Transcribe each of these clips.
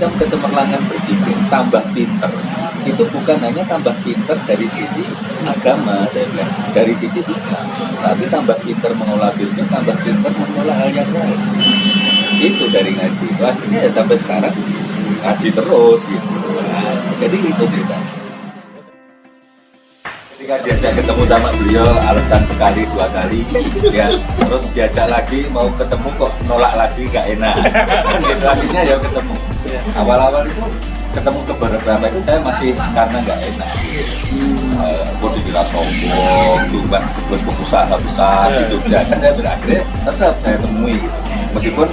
semacam kecemerlangan berpikir, tambah pinter. Itu bukan hanya tambah pinter dari sisi agama, saya bilang, dari sisi Islam, tapi tambah pinter mengolah bisnis, tambah pinter mengolah hal yang lain. Itu dari ngaji. Akhirnya ya sampai sekarang ngaji terus gitu. Nah, jadi itu ceritanya. Ketika diajak ketemu sama beliau, alasan sekali dua kali, ya terus diajak lagi mau ketemu kok nolak lagi, nggak enak. Gitu, akhirnya ya ketemu. Awal-awal itu ketemu ke beberapa itu saya masih karena nggak enak. Gue dibilang sombong, juga terus pengusaha besar di Jogja. Kan saya berakhirnya tetap saya temui, gitu. Meskipun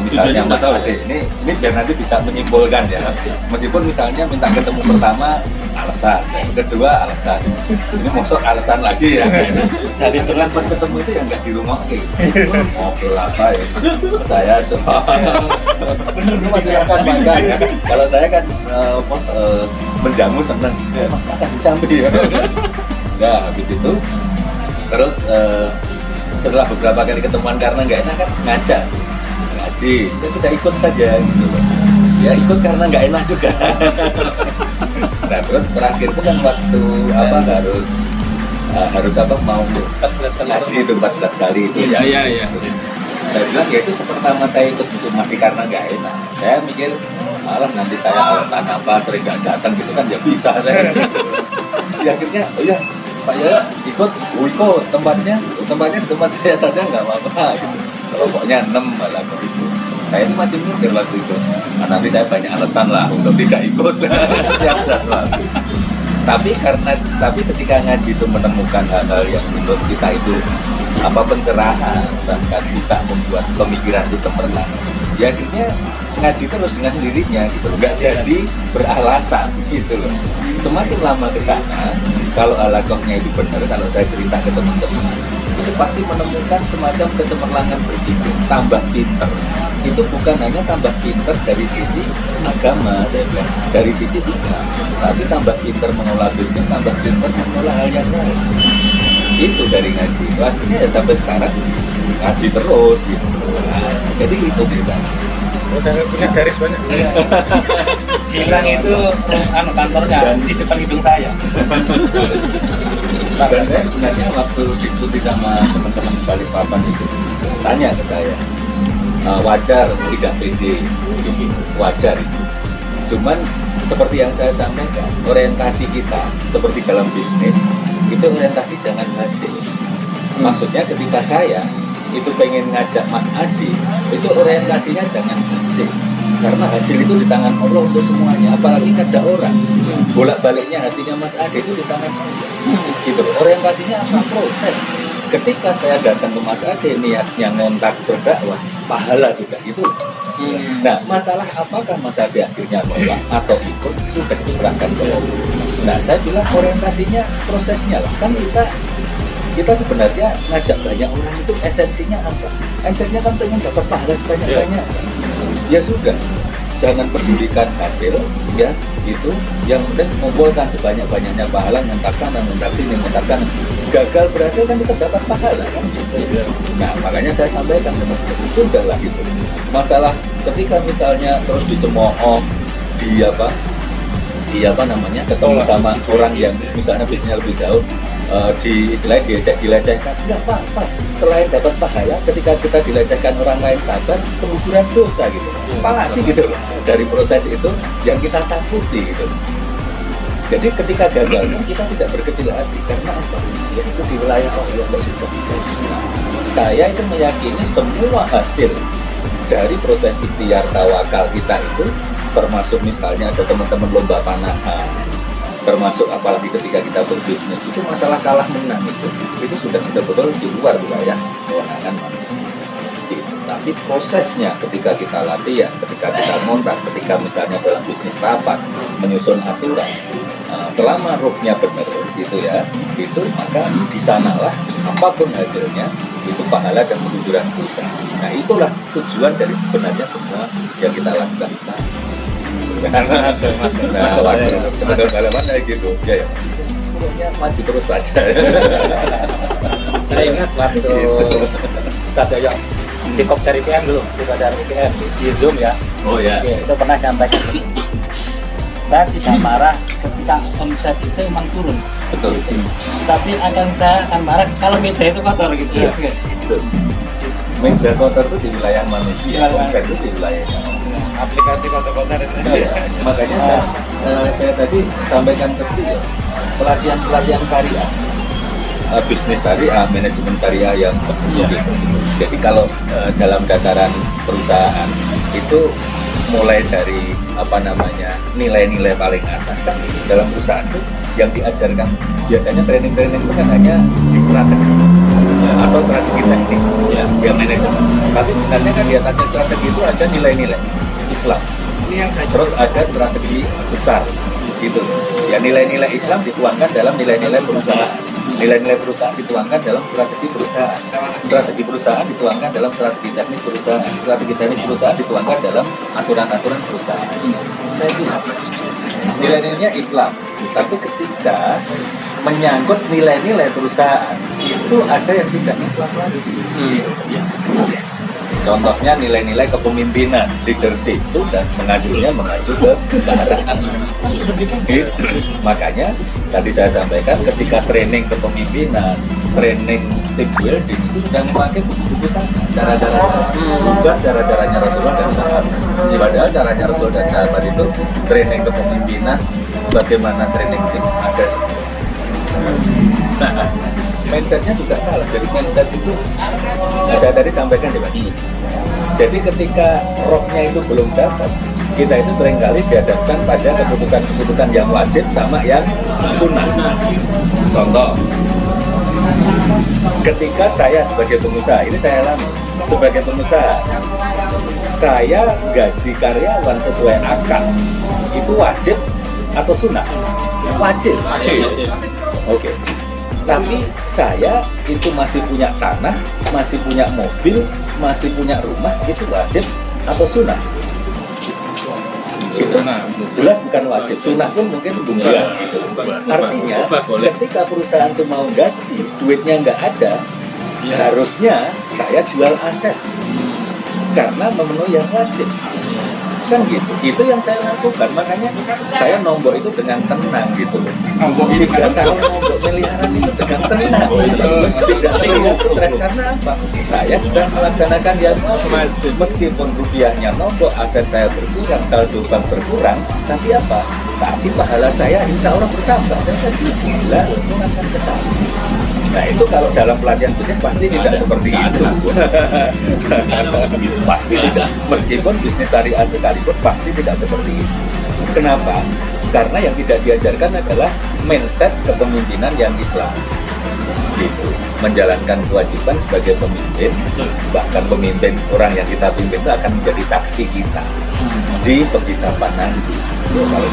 misalnya Mas Ade ini biar nanti bisa menyimpulkan ya. Meskipun misalnya minta ketemu pertama alasan, kedua alasan, ini maksud alasan lagi ya. Dari terus pas ketemu itu yang nggak di rumah ngobrol apa ya? Saya soal itu masih akan makan ya. Kalau saya kan menjamu seneng, Mas makan di samping ya. Nah habis itu terus setelah beberapa kali ketemuan karena nggak enak kan ngajak ngaji, ya sudah ikut saja gitu. Ya ikut karena nggak enak juga. Nah terus terakhir itu kan waktu apa harus apa mau ngaji itu 14 kali itu ya. Saya bilang ya itu pertama saya ikut itu masih karena nggak enak. Saya mikir malah nanti saya alasan apa sering nggak datang gitu kan ya bisa saya. Ya akhirnya oh ya Pak ya ikut tempatnya di tempat saya saja nggak apa-apa gitu. Kelompoknya 6 malah begitu. Saya itu masih mikir waktu itu. Nah, nanti saya banyak alasan lah untuk tidak ikut. Tapi ketika ngaji itu menemukan hal-hal yang menurut kita itu pencerahan, bahkan bisa membuat pemikiran itu cemerlang. Ya akhirnya ngaji terus dengan sendirinya gitu loh. Nggak jadi beralasan gitu loh. Semakin lama ke sana, kalau alakohnya itu benar, kalau saya cerita ke teman-teman, itu pasti menemukan semacam kecemerlangan berpikir, tambah pinter. Itu bukan hanya tambah pinter dari sisi agama, saya bilang, dari sisi Islam, tapi tambah pinter mengolah bisnis, tambah pinter mengolah hal yang lain. Itu dari ngaji. Akhirnya ya sampai sekarang ngaji terus gitu. Nah, jadi itu ceritanya. Udah punya garis banyak. Gilang itu kantornya di depan hidung saya. Dan saya sebenarnya waktu diskusi sama teman-teman Balikpapan itu tanya ke saya, wajar tidak pede, wajar itu. Cuman seperti yang saya sampaikan, orientasi kita seperti dalam bisnis itu orientasi jangan hasil. Maksudnya ketika saya itu pengen ngajak Mas Adi, itu orientasinya jangan hasil. Karena hasil itu di tangan Allah untuk semuanya, apalagi ngajak orang. Bolak-baliknya hatinya Mas Ade itu di tangan Allah. Gitu. Orientasinya apa? Proses. Ketika saya datang ke Mas Ade niatnya ngontak berdakwah, pahala sudah itu. Nah, masalah apakah Mas Ade akhirnya nolak atau ikut, sudah itu serahkan ke Allah. Nah, saya bilang orientasinya prosesnya lah. Kan kita sebenarnya ngajak banyak orang itu esensinya apa sih? Esensinya kan pengen dapat pahala sebanyak-banyak. Ya sudah, jangan pedulikan hasil, ya gitu. Yang penting mengumpulkan sebanyak-banyaknya pahala, ngentak sana, ngentak sini, ngentak sana. Gagal berhasil kan tetap dapat pahala kan gitu. Nah makanya saya sampaikan teman-teman, sudahlah gitu. Masalah ketika misalnya terus dicemooh, ketemu sama orang yang misalnya bisnisnya lebih jauh, istilahnya dilecehkan, nggak apa-apa. Selain dapat pahala, ketika kita dilecehkan orang lain sabar, keguguran dosa gitu. Pasti gitu loh. Dari proses itu yang kita takuti gitu. Jadi ketika gagal, kita tidak berkecil hati karena apa? Ya itu di wilayah Allah sudah. Saya itu meyakini semua hasil dari proses ikhtiar tawakal kita itu, termasuk misalnya ada teman-teman lomba panahan, termasuk apalagi ketika kita berbisnis itu masalah kalah menang itu sudah betul-betul di luar wilayah kewenangan manusia. Tapi prosesnya ketika kita latihan, ketika kita montar, ketika misalnya dalam bisnis rapat menyusun aturan, selama ruhnya benar gitu ya, itu maka di sanalah apapun hasilnya itu pahala dan keguguran dosa. Nah itulah tujuan dari sebenarnya semua yang kita lakukan sekarang. Masalah balapan kayak gitu ya, pokoknya maju terus saja. Saya ingat waktu Ustadz Yoyo di kop dari PM dulu, di dari PM di Zoom ya. Oh ya. Oke, itu pernah nyampaikan. Saya tidak marah ketika omset itu emang turun. Betul. Tapi saya akan marah kalau meja itu kotor gitu. Iya. Guys. Meja kotor itu di wilayah manusia, Wilayah omset itu di wilayah. Aplikasi kotor-kotor itu. Iya. Makanya saya tadi sampaikan ke beliau, pelatihan syariah, bisnis syariah, manajemen syariah yang penting. Jadi kalau dalam dataran perusahaan itu mulai dari nilai-nilai paling atas kan dalam perusahaan itu yang diajarkan biasanya training-training itu kan hanya di strategi atau strategi teknis ya manajemen. Tapi sebenarnya kan di atasnya strategi itu ada nilai-nilai Islam. Ini yang saya Terus ada strategi besar gitu. Ya nilai-nilai Islam dituangkan dalam nilai-nilai perusahaan. Nilai-nilai perusahaan dituangkan dalam strategi perusahaan. Strategi perusahaan dituangkan dalam strategi teknis perusahaan. Strategi teknis perusahaan dituangkan dalam aturan-aturan perusahaan. Saya bilang, nilai-nilainya Islam. Tapi ketika menyangkut nilai-nilai perusahaan, itu ada yang tidak Islam lagi. Contohnya nilai-nilai kepemimpinan, leadership, sudah mengacu ke kearaan. Gitu. Makanya tadi saya sampaikan ketika training kepemimpinan, training team building itu sudah memakai buku-buku sana, cara-cara bukan cara-caranya Rasulullah dan sahabat. Padahal caranya Rasul dan sahabat itu training kepemimpinan, bagaimana training tim ada semua. Nah, mindsetnya juga salah. Jadi mindset itu saya tadi sampaikan ya Pak. Jadi ketika rohnya itu belum dapat, kita itu seringkali dihadapkan pada keputusan-keputusan yang wajib sama yang sunnah. Contoh, ketika saya sebagai pengusaha, ini saya alami sebagai pengusaha, saya gaji karyawan sesuai akad itu wajib atau sunnah? Wajib. Oke. Tapi saya itu masih punya tanah, masih punya mobil, masih punya rumah, itu wajib atau sunnah? Itu jelas bukan wajib. Sunnah pun mungkin bukan. Gitu. Artinya, ketika perusahaan itu mau gaji, duitnya nggak ada, harusnya saya jual aset karena memenuhi yang wajib. Kan gitu, itu yang saya lakukan. Makanya saya nombok itu dengan tenang gitu. Nombok ini kalau nombok peliharaan itu dengan tenang gitu. Tidak terlihat stres karena apa? Saya sedang melaksanakan yang wajib. Meskipun rupiahnya nombok, aset saya berkurang, saldo bank berkurang, tapi apa? Tapi pahala saya insya Allah bertambah. Saya kan gila, untung akan ke sana. Nah itu kalau dalam pelatihan bisnis pasti tidak seperti itu. Pasti tidak. Meskipun bisnis syariah sekalipun pasti tidak seperti itu. Kenapa? Karena yang tidak diajarkan adalah mindset kepemimpinan yang Islam. Gitu. Menjalankan kewajiban sebagai pemimpin, bahkan pemimpin orang yang kita pimpin itu akan menjadi saksi kita di penghisapan nanti. Kalau